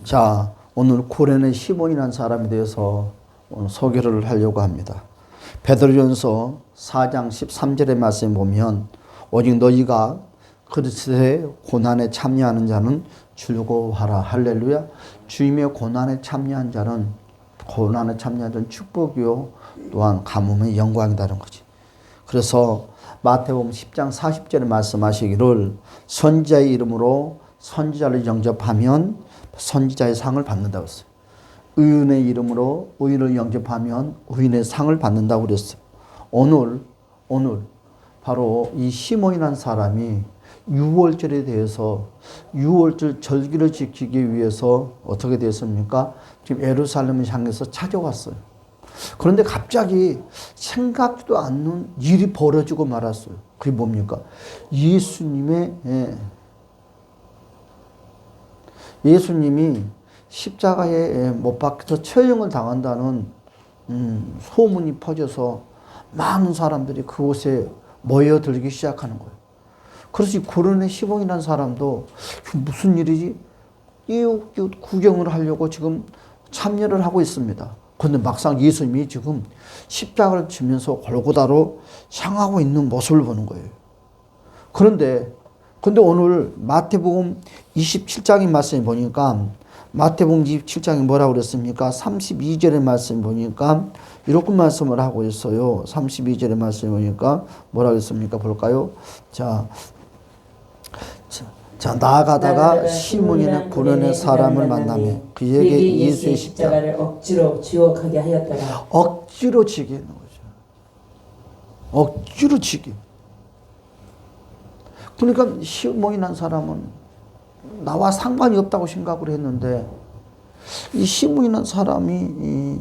자, 오늘 고레네 시몬이라는 사람에 대해서 오늘 소개를 하려고 합니다. 베드로전서 4장 13절의 말씀에 보면 오직 너희가 그리스도의 고난에 참여하는 자는 즐거워하라. 할렐루야. 주님의 고난에 참여한 자는 축복이요 또한 가뭄의 영광이다는 거지. 그래서 마태복음 10장 40절에 말씀하시기를 선지자의 이름으로 선지자를 영접하면 선지자의 상을 받는다고 했어요. 의인의 이름으로 의인을 영접하면 의인의 상을 받는다고 그랬어요. 오늘 바로 이 시몬이라는 사람이 유월절에 대해서 유월절 절기를 지키기 위해서 어떻게 됐습니까? 지금 예루살렘을 향해서 찾아왔어요. 그런데 갑자기 생각지도 않는 일이 벌어지고 말았어요. 그게 뭡니까? 예수님이 십자가에 못 박혀서 처형을 당한다는 소문이 퍼져서 많은 사람들이 그곳에 모여들기 시작하는 거예요. 그래서 이 고레네 시몬이라는 사람도 무슨 일이지? 이웃 구경을 하려고 지금 참여를 하고 있습니다. 그런데 막상 예수님이 지금 십자가를 지면서 골고다로 향하고 있는 모습을 보는 거예요. 그런데 오늘 마태복음 27장의 말씀에 보니까 마태복음 27장이 뭐라고 그랬습니까? 32절의 말씀에 보니까 이렇게 말씀을 하고 있어요. 32절의 말씀에 보니까 뭐라고 했습니까? 볼까요? 자, 나아가다가 시몬이나 고레네 사람을 만나며 그에게 예수의 십자가를 억지로 지옥하게 하였더라. 억지로 지게 하는 거죠. 억지로 지게. 그러니까 시몬이라는 사람은 나와 상관이 없다고 생각을 했는데 이 시몬이라는 사람이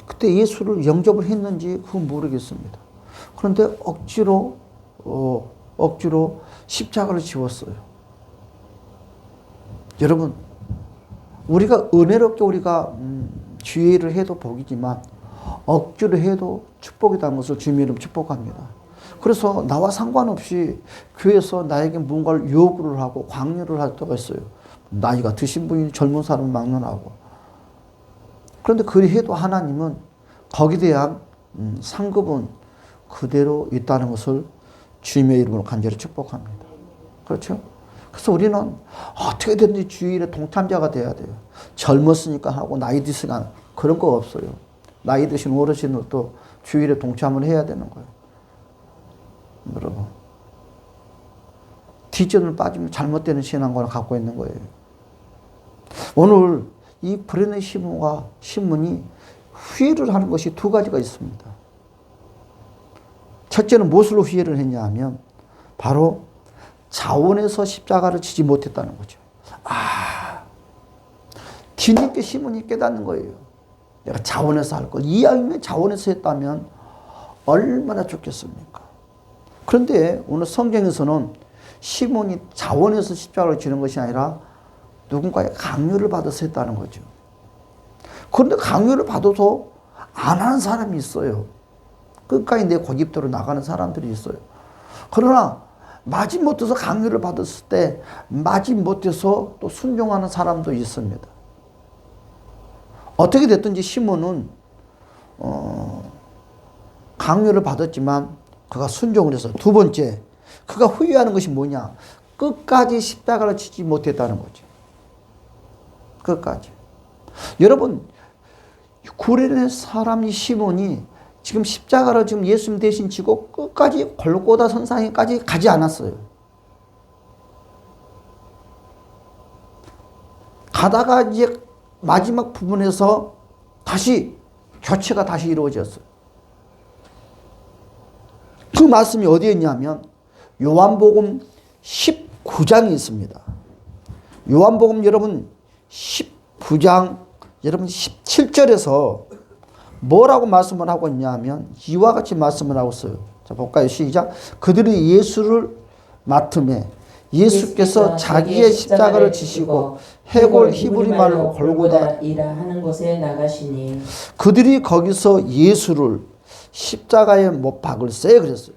그때 예수를 영접을 했는지 그건 모르겠습니다. 그런데 억지로 십자가를 지웠어요. 여러분, 우리가 은혜롭게 주의를 해도 복이지만 억지로 해도 축복이라는 것을 주님의 이름 축복합니다. 그래서 나와 상관없이 교회에서 나에게 뭔가를 요구를 하고 강요를 할 때가 있어요. 나이가 드신 분이 젊은 사람을 막론하고. 그런데 그리 해도 하나님은 거기에 대한 상급은 그대로 있다는 것을 주님의 이름으로 간절히 축복합니다. 그렇죠? 그래서 우리는 어떻게든지 주일에 동참자가 돼야 돼요. 젊었으니까 하고 나이 드시니까 그런 거 없어요. 나이 드신 어르신들도 주일에 동참을 해야 되는 거예요. 여러분, 뒤전을 빠지면 잘못되는 신앙관을 갖고 있는 거예요. 오늘 이 고레네 시몬이 후회를 하는 것이 두 가지가 있습니다. 첫째는 무엇으로 후회를 했냐 하면 바로 자원에서 십자가를 지지 못했다는 거죠. 뒤늦게 시몬이 깨닫는 거예요. 내가 자원에서 할 걸. 이왕이면 자원에서 했다면 얼마나 좋겠습니까? 그런데 오늘 성경에서는 시몬이 자원에서 십자가를 지는 것이 아니라 누군가의 강요를 받아서 했다는 거죠. 그런데 강요를 받아서 안 하는 사람이 있어요. 끝까지 내 고집대로 나가는 사람들이 있어요. 그러나 마지못해서 강요를 받았을 때 마지못해서 또 순종하는 사람도 있습니다. 어떻게 됐든지 시몬은 강요를 받았지만 그가 순종을 해서 두 번째, 그가 후회하는 것이 뭐냐? 끝까지 십자가를 지지 못했다는 거죠. 끝까지. 여러분, 고레네 사람이 시몬이 지금 십자가를 지금 예수님 대신 지고 끝까지 골고다 선상에까지 가지 않았어요. 가다가 이제 마지막 부분에서 다시 교체가 다시 이루어졌어요. 그 말씀이 어디에 있냐면 요한복음 19장이 있습니다. 요한복음 여러분 19장 여러분 17절에서 뭐라고 말씀을 하고 있냐면 이와 같이 말씀을 하고 있어요. 자, 볼까요? 시작. 그들이 예수를 맡음에 예수께서 자기의 십자가를 지시고 해골 히브리 말로 골고다이라 하는 곳에 나가시니 그들이 거기서 예수를 십자가에 못 박을세 그랬어요.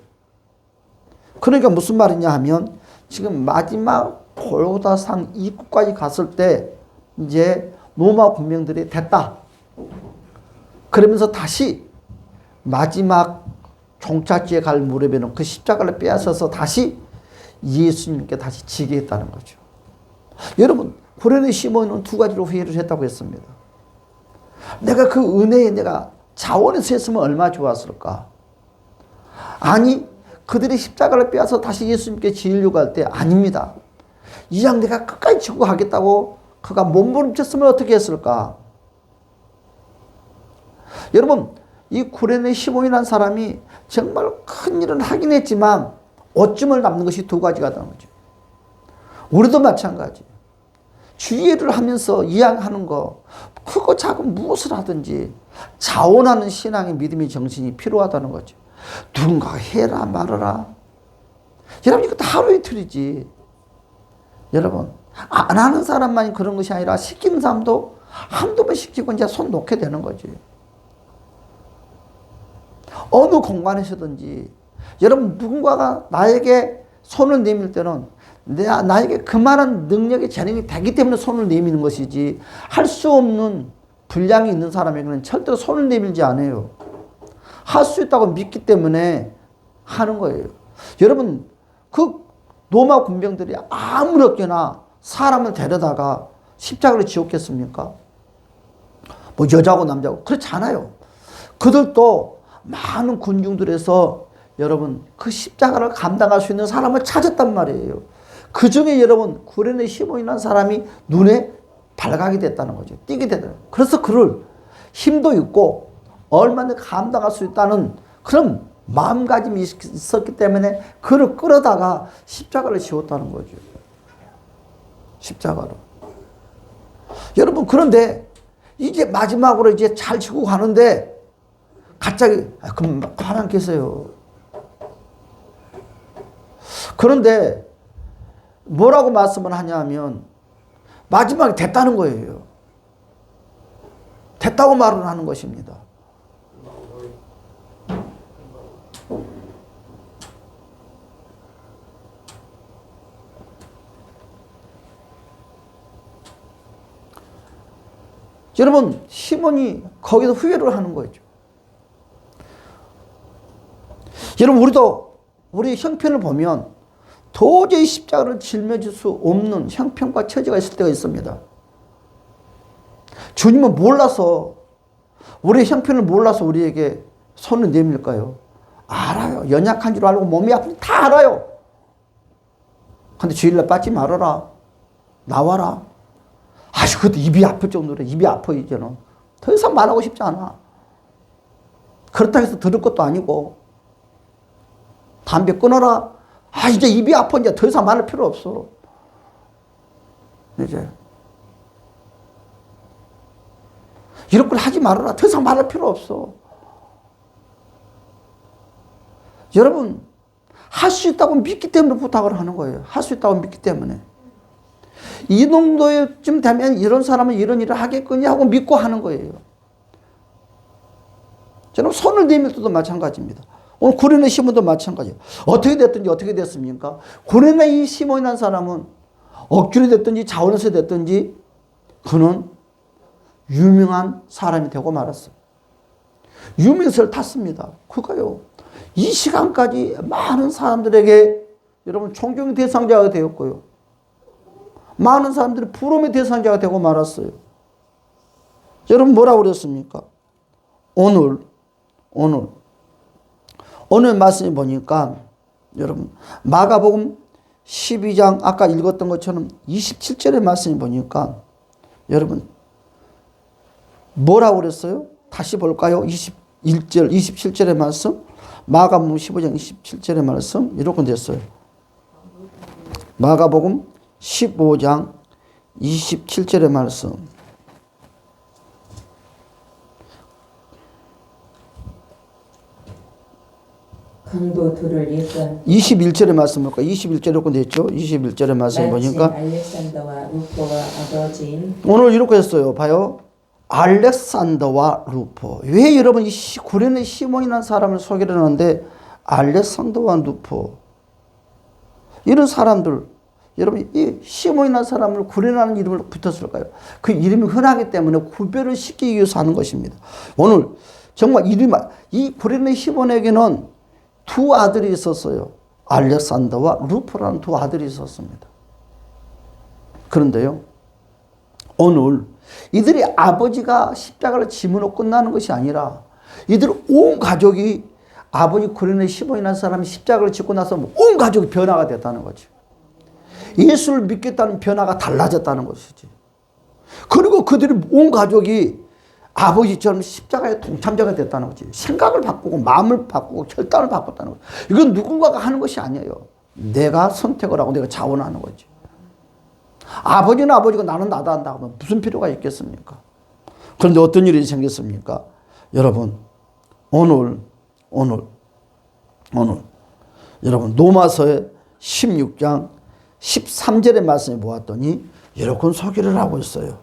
그러니까 무슨 말이냐 하면 지금 마지막 골고다상 입구까지 갔을 때 이제 로마 군병들이 됐다. 그러면서 다시 마지막 종착지에 갈 무렵에는 그 십자가를 빼앗아서 다시 예수님께 다시 지게 했다는 거죠. 여러분, 구레네 시몬은 두 가지로 후회를 했다고 했습니다. 내가 그 은혜에 내가 자원해서 했으면 얼마나 좋았을까. 아니, 그들이 십자가를 빼앗아서 다시 예수님께 지으려고 할 때 아닙니다. 이왕 내가 끝까지 지고 가겠다고 그가 몸부림쳤으면 어떻게 했을까. 여러분, 이 구레네 시몬이라는 사람이 정말 큰 일은 하긴 했지만 오점을 남는 것이 두 가지가 되는 거죠. 우리도 마찬가지. 주의를 하면서 이양하는 거, 크고 작은 무엇을 하든지 자원하는 신앙의 믿음의 정신이 필요하다는 거죠. 누군가가 해라 말아라. 여러분, 이것도 하루 이틀이지. 여러분, 안 하는 사람만이 그런 것이 아니라 시키는 사람도 한두 번 시키고 이제 손 놓게 되는 거지. 어느 공간에서든지 여러분, 누군가가 나에게 손을 내밀 때는 나에게 그만한 능력의 재능이 되기 때문에 손을 내미는 것이지, 할 수 없는 분량이 있는 사람에게는 절대로 손을 내밀지 않아요. 할 수 있다고 믿기 때문에 하는 거예요. 여러분, 그 로마 군병들이 아무렇게나 사람을 데려다가 십자가를 지었겠습니까? 뭐 여자고 남자고 그렇지 않아요. 그들도 많은 군중들에서 여러분 그 십자가를 감당할 수 있는 사람을 찾았단 말이에요. 그 중에 여러분 구레네 시몬이라는 사람이 눈에 발각이 됐다는 거죠. 띄게 됐다는 거예요. 그래서 그를 힘도 있고 얼마나 감당할 수 있다는 그런 마음가짐이 있었기 때문에 그를 끌어다가 십자가를 지었다는 거죠. 십자가로. 여러분, 그런데 이제 마지막으로 이제 잘 지고 가는데 갑자기 그럼 가만 계세요. 그런데 뭐라고 말씀을 하냐면 마지막에 됐다는 거예요. 됐다고 말을 하는 것입니다. 여러분, 시몬이 거기서 후회를 하는 거죠. 여러분, 우리도 우리 형편을 보면 도저히 십자가를 짊어질 수 없는 형편과 처지가 있을 때가 있습니다. 주님은 몰라서, 우리의 형편을 몰라서 우리에게 손을 내밀까요? 알아요. 연약한 줄 알고 몸이 아픈지 다 알아요. 근데 주일날 빠지 말아라. 나와라. 아주 그것도 입이 아플 정도로 입이 아파 이제는. 더 이상 말하고 싶지 않아. 그렇다고 해서 들을 것도 아니고. 담배 끊어라. 아, 이제 입이 아파. 이제 더 이상 말할 필요 없어. 이제. 이런 걸 하지 말아라. 더 이상 말할 필요 없어. 여러분, 할 수 있다고 믿기 때문에 부탁을 하는 거예요. 할 수 있다고 믿기 때문에. 이 정도쯤 되면 이런 사람은 이런 일을 하겠거니 하고 믿고 하는 거예요. 저는 손을 내밀 때도 마찬가지입니다. 오늘 구레네 시몬도 마찬가지예요. 어떻게 됐든지 어떻게 됐습니까? 구레네 이 시몬이라는 사람은 억지로 됐든지 자원해서 됐든지 그는 유명한 사람이 되고 말았어요. 유명세를 탔습니다. 그거요. 이 시간까지 많은 사람들에게 여러분 존경의 대상자가 되었고요. 많은 사람들이 부러움의 대상자가 되고 말았어요. 여러분 뭐라고 그랬습니까? 오늘 말씀에 보니까 여러분 마가복음 12장 아까 읽었던 것처럼 27절의 말씀에 보니까 여러분 뭐라고 그랬어요? 다시 볼까요? 21절, 27절의 말씀. 마가복음 15장 27절의 말씀 이렇게 됐어요. 마가복음 15장 27절의 말씀. 강도 둘을 일단 21절의 말씀 볼까? 21절에 이렇게 됐죠? 21절의 말씀 보니까 알렉산더와 루포가 아버지인 오늘 이렇게 했어요. 봐요. 알렉산더와 루포. 왜 여러분 이 구레네 시몬이라는 사람을 소개를 하는데 알렉산더와 루포 이런 사람들 여러분 이 시몬이라는 사람을 구레나는 이름을 붙였을까요? 그 이름이 흔하기 때문에 구별을 시키기 위해서 하는 것입니다. 오늘 정말 이 구레네 시몬에게는 두 아들이 있었어요. 알렉산더와 루포라는 두 아들이 있었습니다. 그런데요, 오늘 이들이 아버지가 십자가를 짐으로 끝나는 것이 아니라 이들 온 가족이 아버지 구레네 시몬이라는 사람이 십자가를 짓고 나서 온 가족이 변화가 됐다는 거죠. 예수를 믿겠다는 변화가 달라졌다는 것이지. 그리고 그들이 온 가족이 아버지처럼 십자가의 동참자가 됐다는 거지. 생각을 바꾸고 마음을 바꾸고 결단을 바꿨다는 거지. 이건 누군가가 하는 것이 아니에요. 내가 선택을 하고 내가 자원하는 거지. 아버지는 아버지고 나는 나다 한다 하면 무슨 필요가 있겠습니까? 그런데 어떤 일이 생겼습니까? 여러분 오늘 여러분 로마서의 16장 13절의 말씀을 보았더니 이렇게 소개를 하고 있어요.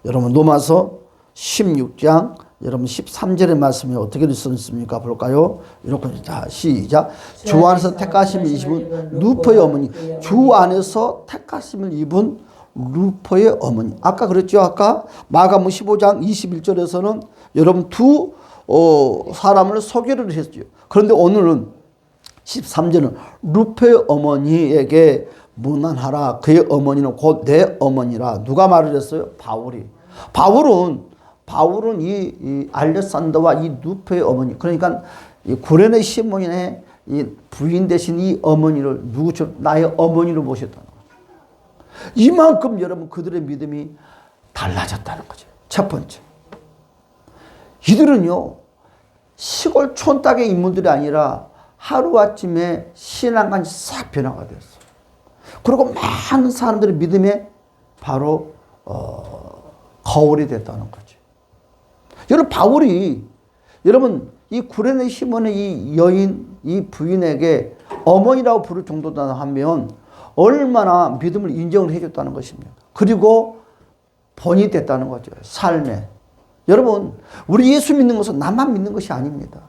여러분 로마서 16장 여러분 13절의 말씀이 어떻게 썼습니까? 볼까요? 이렇게 자 시작. 주 안에서 택하심을 입은 루포의 어머니. 주 안에서 택하심을 입은 루포의 어머니. 아까 그랬죠. 아까 마가복음 15장 21절에서는 여러분 두 사람을 소개를 했죠. 그런데 오늘은 13절은 루포의 어머니에게 문안하라. 그의 어머니는 곧 내 어머니라. 누가 말을 했어요? 바울이. 바울은 이 알렉산더와 이 루포의 어머니, 그러니까 이 구레네 시몬의 이 부인 대신 이 어머니를 누구처럼 나의 어머니로 모셨다는 거죠. 이만큼 여러분 그들의 믿음이 달라졌다는 거죠. 첫 번째, 이들은요 시골 촌딱의 인물들이 아니라 하루아침에 신앙관이 싹 변화가 됐어요. 그리고 많은 사람들의 믿음에 바로 거울이 됐다는 거죠. 여러분 바울이 여러분 이 구레네 시몬의 이 여인 이 부인에게 어머니라고 부를 정도다 하면 얼마나 믿음을 인정을 해줬다는 것입니다. 그리고 본이 됐다는 거죠. 삶에. 여러분 우리 예수 믿는 것은 나만 믿는 것이 아닙니다.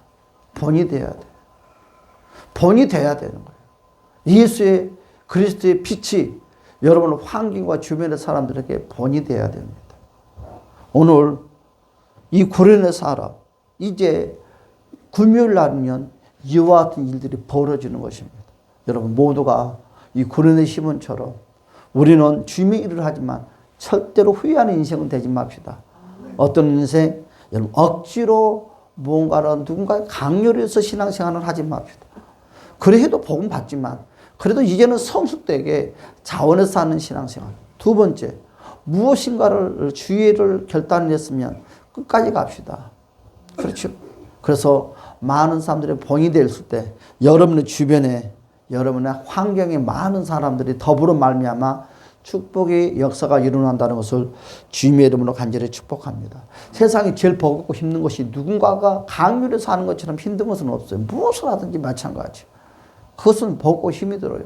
본이 돼야 돼요. 본이 돼야 되는 거예요. 예수의 그리스도의 빛이 여러분 환경과 주변의 사람들에게 본이 돼야 됩니다. 오늘 이 구레네 사람 이제 금요일 날이면 이와 같은 일들이 벌어지는 것입니다. 여러분 모두가 이 구레네 시몬처럼 우리는 주님의 일을 하지만 절대로 후회하는 인생은 되지 맙시다. 어떤 인생? 여러분 억지로 뭔가를 누군가의 강요를 해서 신앙생활을 하지 맙시다. 그래 해도 복음 받지만 그래도 이제는 성숙되게 자원해서 하는 신앙생활. 두 번째, 무엇인가를 주의를 결단을 했으면 끝까지 갑시다. 그렇죠. 그래서 많은 사람들의 본이 됐을 때 여러분의 주변에 여러분의 환경에 많은 사람들이 더불어 말미암아 축복의 역사가 일어난다는 것을 주님의 이름으로 간절히 축복합니다. 세상에 제일 버겁고 힘든 것이 누군가가 강요를 사는 것처럼 힘든 것은 없어요. 무엇을 하든지 마찬가지. 그것은 버겁고 힘이 들어요.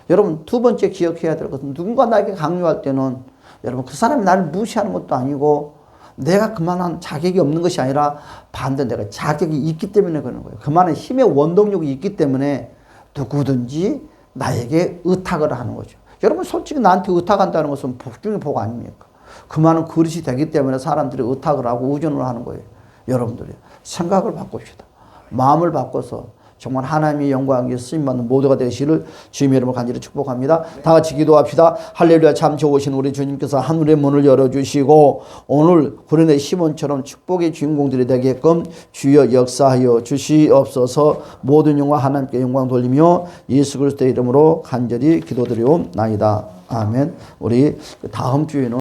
여러분 두 번째 기억해야 될 것은 누군가 나에게 강요할 때는 여러분 그 사람이 나를 무시하는 것도 아니고 내가 그만한 자격이 없는 것이 아니라 반대 내가 자격이 있기 때문에 그러는 거예요. 그만한 힘의 원동력이 있기 때문에 누구든지 나에게 의탁을 하는 거죠. 여러분 솔직히 나한테 의탁한다는 것은 복 중에 복 아닙니까? 그만한 그릇이 되기 때문에 사람들이 의탁을 하고 의존을 하는 거예요. 여러분들이 생각을 바꿉시다. 마음을 바꿔서 정말 하나님의 영광에 쓰임받는 모두가 되시기를 주님의 이름으로 간절히 축복합니다. 다 같이 기도합시다. 할렐루야. 참 좋으신 우리 주님께서 하늘의 문을 열어주시고 오늘 구레네 시몬처럼 축복의 주인공들이 되게끔 주여 역사하여 주시옵소서. 모든 영광 하나님께 영광 돌리며 예수 그리스도의 이름으로 간절히 기도드리옵나이다. 아멘. 우리 다음 주에는